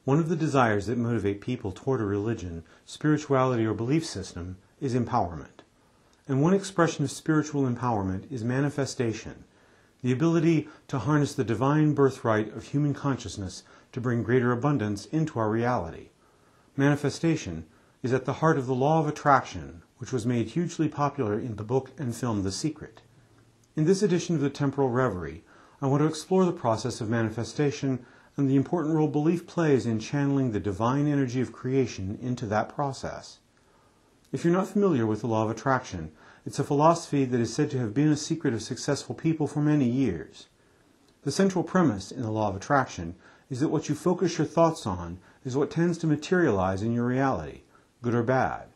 One of the desires that motivate people toward a religion, spirituality, or belief system is empowerment. And one expression of spiritual empowerment is manifestation, the ability to harness the divine birthright of human consciousness to bring greater abundance into our reality. Manifestation is at the heart of the law of attraction, which was made hugely popular in the book and film The Secret. In this edition of the Temporal Reverie, I want to explore the process of manifestation and the important role belief plays in channeling the divine energy of creation into that process. If you're not familiar with the law of attraction, it's a philosophy that is said to have been a secret of successful people for many years. The central premise in the law of attraction is that what you focus your thoughts on is what tends to materialize in your reality, good or bad.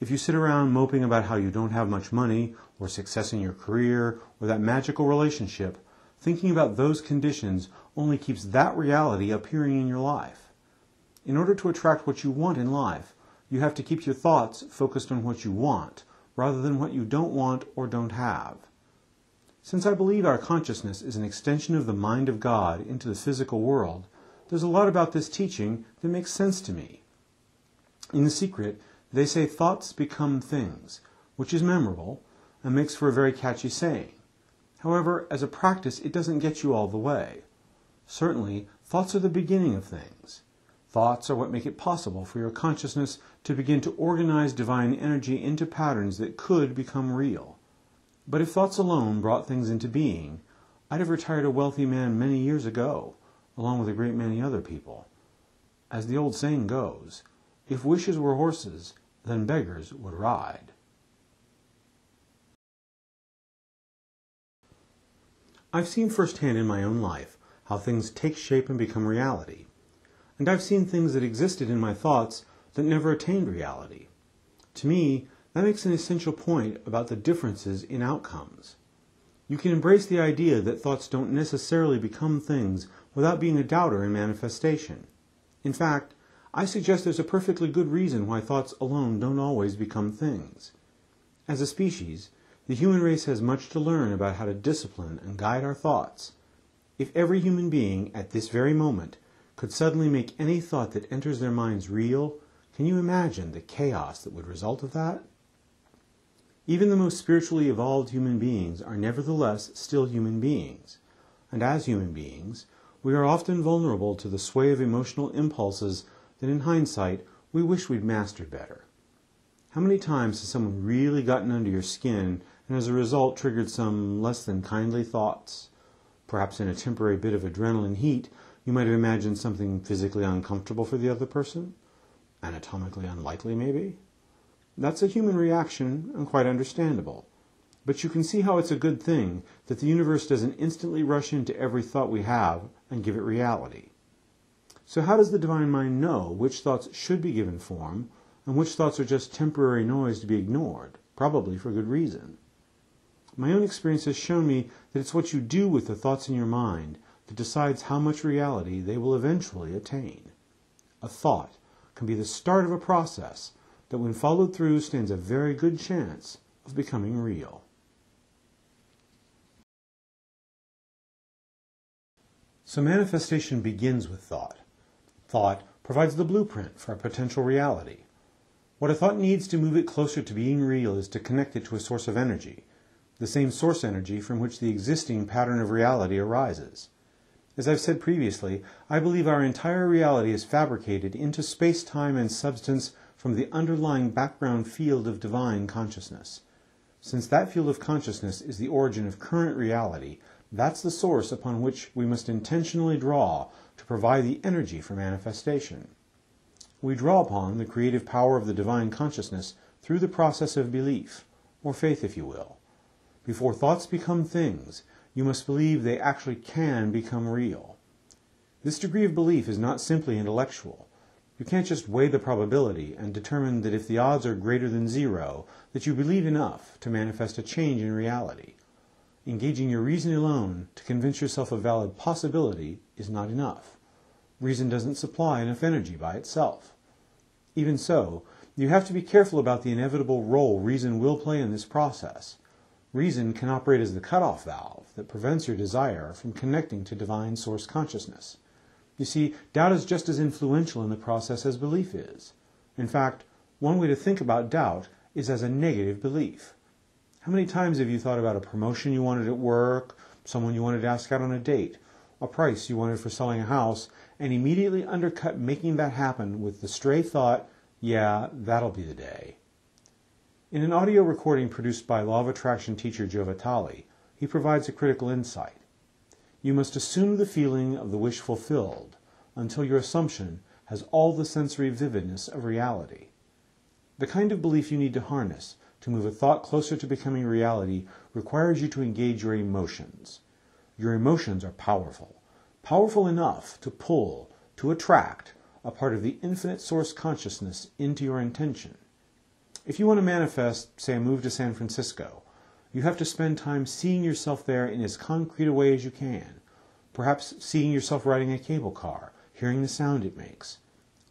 If you sit around moping about how you don't have much money, or success in your career, or that magical relationship, thinking about those conditions only keeps that reality appearing in your life. In order to attract what you want in life, you have to keep your thoughts focused on what you want, rather than what you don't want or don't have. Since I believe our consciousness is an extension of the mind of God into the physical world, there's a lot about this teaching that makes sense to me. In The Secret, they say thoughts become things, which is memorable and makes for a very catchy saying. However, as a practice, it doesn't get you all the way. Certainly, thoughts are the beginning of things. Thoughts are what make it possible for your consciousness to begin to organize divine energy into patterns that could become real. But if thoughts alone brought things into being, I'd have retired a wealthy man many years ago, along with a great many other people. As the old saying goes, if wishes were horses, then beggars would ride. I've seen firsthand in my own life how things take shape and become reality. And I've seen things that existed in my thoughts that never attained reality. To me, that makes an essential point about the differences in outcomes. You can embrace the idea that thoughts don't necessarily become things without being a doubter in manifestation. In fact, I suggest there's a perfectly good reason why thoughts alone don't always become things. As a species, the human race has much to learn about how to discipline and guide our thoughts. If every human being at this very moment could suddenly make any thought that enters their minds real, can you imagine the chaos that would result of that? Even the most spiritually evolved human beings are nevertheless still human beings. And as human beings, we are often vulnerable to the sway of emotional impulses that in hindsight we wish we'd mastered better. How many times has someone really gotten under your skin and as a result triggered some less than kindly thoughts? Perhaps in a temporary bit of adrenaline heat, you might have imagined something physically uncomfortable for the other person? Anatomically unlikely, maybe? That's a human reaction and quite understandable. But you can see how it's a good thing that the universe doesn't instantly rush into every thought we have and give it reality. So how does the divine mind know which thoughts should be given form and which thoughts are just temporary noise to be ignored, probably for good reason? My own experience has shown me that it's what you do with the thoughts in your mind that decides how much reality they will eventually attain. A thought can be the start of a process that when followed through stands a very good chance of becoming real. So manifestation begins with thought. Thought provides the blueprint for a potential reality. What a thought needs to move it closer to being real is to connect it to a source of energy, the same source energy from which the existing pattern of reality arises. As I've said previously, I believe our entire reality is fabricated into space-time and substance from the underlying background field of divine consciousness. Since that field of consciousness is the origin of current reality, that's the source upon which we must intentionally draw to provide the energy for manifestation. We draw upon the creative power of the divine consciousness through the process of belief, or faith if you will. Before thoughts become things, you must believe they actually can become real. This degree of belief is not simply intellectual. You can't just weigh the probability and determine that if the odds are greater than zero, that you believe enough to manifest a change in reality. Engaging your reason alone to convince yourself of valid possibility is not enough. Reason doesn't supply enough energy by itself. Even so, you have to be careful about the inevitable role reason will play in this process. Reason can operate as the cutoff valve that prevents your desire from connecting to divine source consciousness. You see, doubt is just as influential in the process as belief is. In fact, one way to think about doubt is as a negative belief. How many times have you thought about a promotion you wanted at work, someone you wanted to ask out on a date, a price you wanted for selling a house, and immediately undercut making that happen with the stray thought, yeah, that'll be the day? In an audio recording produced by Law of Attraction teacher Joe Vitale, he provides a critical insight. You must assume the feeling of the wish fulfilled until your assumption has all the sensory vividness of reality. The kind of belief you need to harness to move a thought closer to becoming reality requires you to engage your emotions. Your emotions are powerful, powerful enough to pull, to attract, a part of the infinite source consciousness into your intention. If you want to manifest, say, a move to San Francisco, you have to spend time seeing yourself there in as concrete a way as you can. Perhaps seeing yourself riding a cable car, hearing the sound it makes.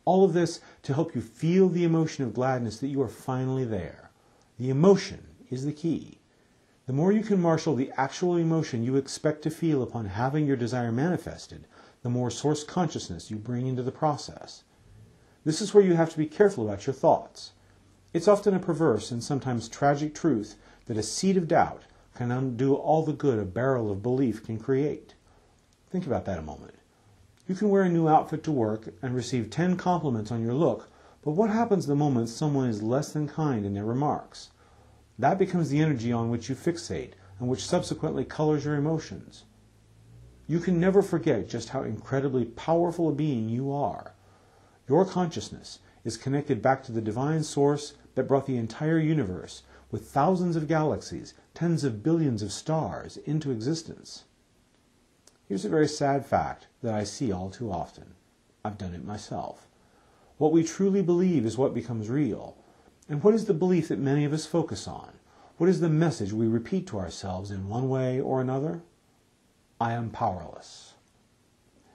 All of this to help you feel the emotion of gladness that you are finally there. The emotion is the key. The more you can marshal the actual emotion you expect to feel upon having your desire manifested, the more source consciousness you bring into the process. This is where you have to be careful about your thoughts. It's often a perverse and sometimes tragic truth that a seed of doubt can undo all the good a barrel of belief can create. Think about that a moment. You can wear a new outfit to work and receive 10 compliments on your look, but what happens the moment someone is less than kind in their remarks? That becomes the energy on which you fixate and which subsequently colors your emotions. You can never forget just how incredibly powerful a being you are. Your consciousness is connected back to the divine source that brought the entire universe, with thousands of galaxies, tens of billions of stars, into existence. Here's a very sad fact that I see all too often. I've done it myself. What we truly believe is what becomes real. And what is the belief that many of us focus on? What is the message we repeat to ourselves in one way or another? I am powerless.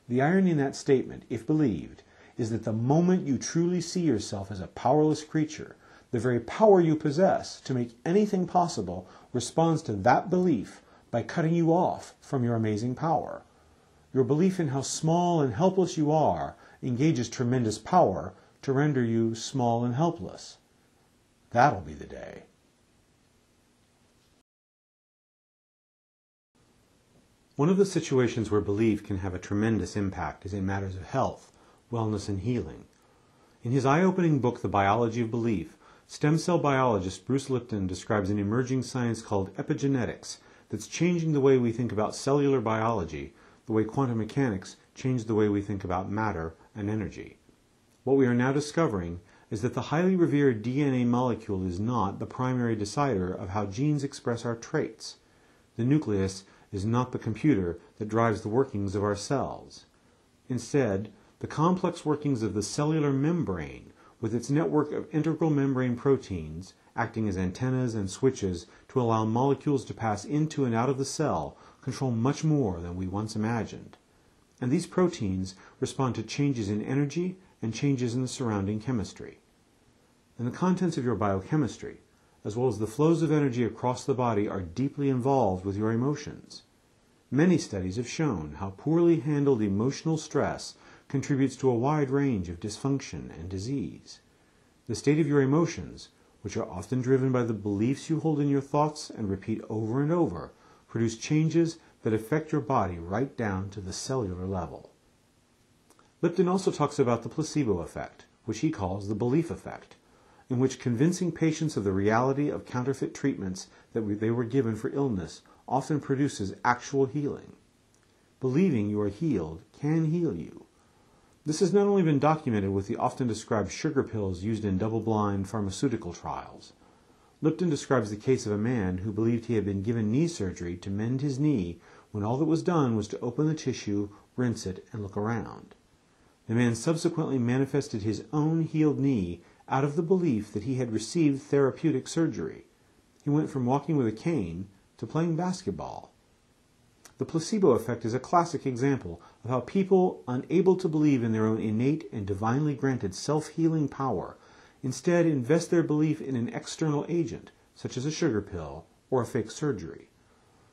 The irony in that statement, if believed, is that the moment you truly see yourself as a powerless creature, the very power you possess to make anything possible responds to that belief by cutting you off from your amazing power. Your belief in how small and helpless you are engages tremendous power to render you small and helpless. That'll be the day. One of the situations where belief can have a tremendous impact is in matters of health, wellness, and healing. In his eye-opening book, The Biology of Belief, stem cell biologist Bruce Lipton describes an emerging science called epigenetics that's changing the way we think about cellular biology, the way quantum mechanics changed the way we think about matter and energy. What we are now discovering is that the highly revered DNA molecule is not the primary decider of how genes express our traits. The nucleus is not the computer that drives the workings of our cells. Instead, the complex workings of the cellular membrane, with its network of integral membrane proteins, acting as antennas and switches to allow molecules to pass into and out of the cell, control much more than we once imagined. And these proteins respond to changes in energy and changes in the surrounding chemistry. And the contents of your biochemistry, as well as the flows of energy across the body, are deeply involved with your emotions. Many studies have shown how poorly handled emotional stress contributes to a wide range of dysfunction and disease. The state of your emotions, which are often driven by the beliefs you hold in your thoughts and repeat over and over, produce changes that affect your body right down to the cellular level. Lipton also talks about the placebo effect, which he calls the belief effect, in which convincing patients of the reality of counterfeit treatments that they were given for illness often produces actual healing. Believing you are healed can heal you. This has not only been documented with the often described sugar pills used in double-blind pharmaceutical trials. Lipton describes the case of a man who believed he had been given knee surgery to mend his knee when all that was done was to open the tissue, rinse it, and look around. The man subsequently manifested his own healed knee out of the belief that he had received therapeutic surgery. He went from walking with a cane to playing basketball. The placebo effect is a classic example of how people, unable to believe in their own innate and divinely granted self-healing power, instead invest their belief in an external agent, such as a sugar pill or a fake surgery.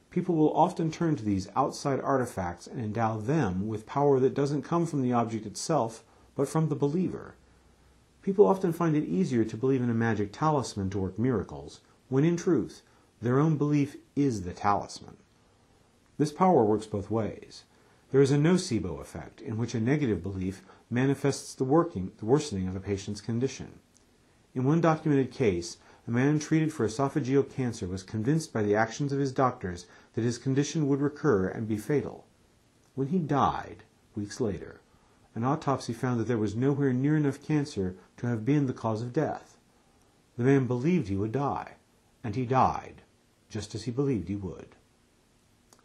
People will often turn to these outside artifacts and endow them with power that doesn't come from the object itself, but from the believer. People often find it easier to believe in a magic talisman to work miracles, when in truth, their own belief is the talisman. This power works both ways. There is a nocebo effect, in which a negative belief manifests the worsening of a patient's condition. In one documented case, a man treated for esophageal cancer was convinced by the actions of his doctors that his condition would recur and be fatal. When he died, weeks later, an autopsy found that there was nowhere near enough cancer to have been the cause of death. The man believed he would die, and he died, just as he believed he would.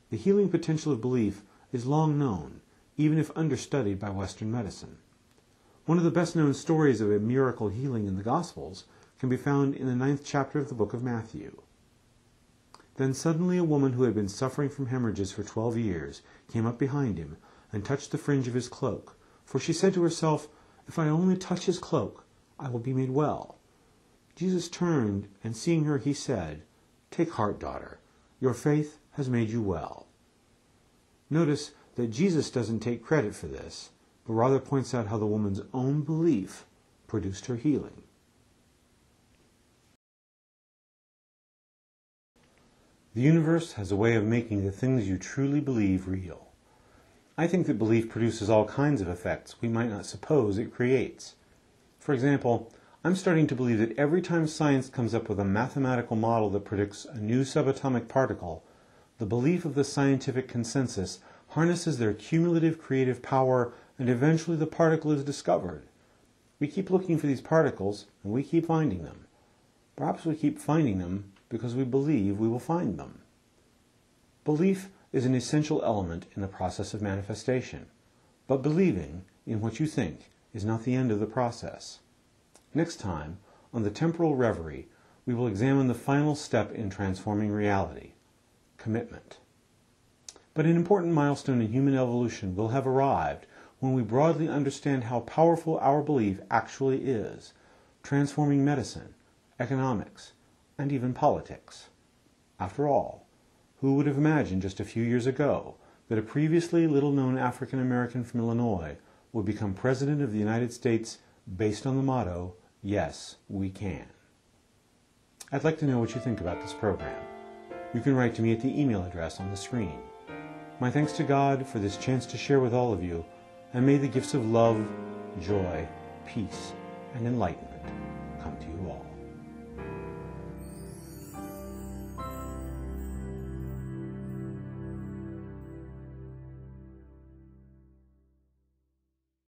The healing potential of belief is long known, even if understudied by Western medicine. One of the best-known stories of a miracle healing in the Gospels can be found in the 9th chapter of the book of Matthew. Then suddenly a woman who had been suffering from hemorrhages for 12 years came up behind him and touched the fringe of his cloak, for she said to herself, "If I only touch his cloak, I will be made well." Jesus turned, and seeing her, he said, "Take heart, daughter, your faith has made you well." Notice that Jesus doesn't take credit for this, but rather points out how the woman's own belief produced her healing. The universe has a way of making the things you truly believe real. I think that belief produces all kinds of effects we might not suppose it creates. For example, I'm starting to believe that every time science comes up with a mathematical model that predicts a new subatomic particle, the belief of the scientific consensus harnesses their cumulative creative power, and eventually the particle is discovered. We keep looking for these particles, and we keep finding them. Perhaps we keep finding them because we believe we will find them. Belief is an essential element in the process of manifestation, but believing in what you think is not the end of the process. Next time, on the Temporal Reverie, we will examine the final step in transforming reality: commitment. But an important milestone in human evolution will have arrived when we broadly understand how powerful our belief actually is, transforming medicine, economics, and even politics. After all, who would have imagined just a few years ago that a previously little-known African American from Illinois would become President of the United States based on the motto, "Yes, we can." I'd like to know what you think about this program. You can write to me at the email address on the screen. My thanks to God for this chance to share with all of you, and may the gifts of love, joy, peace, and enlightenment come to you all.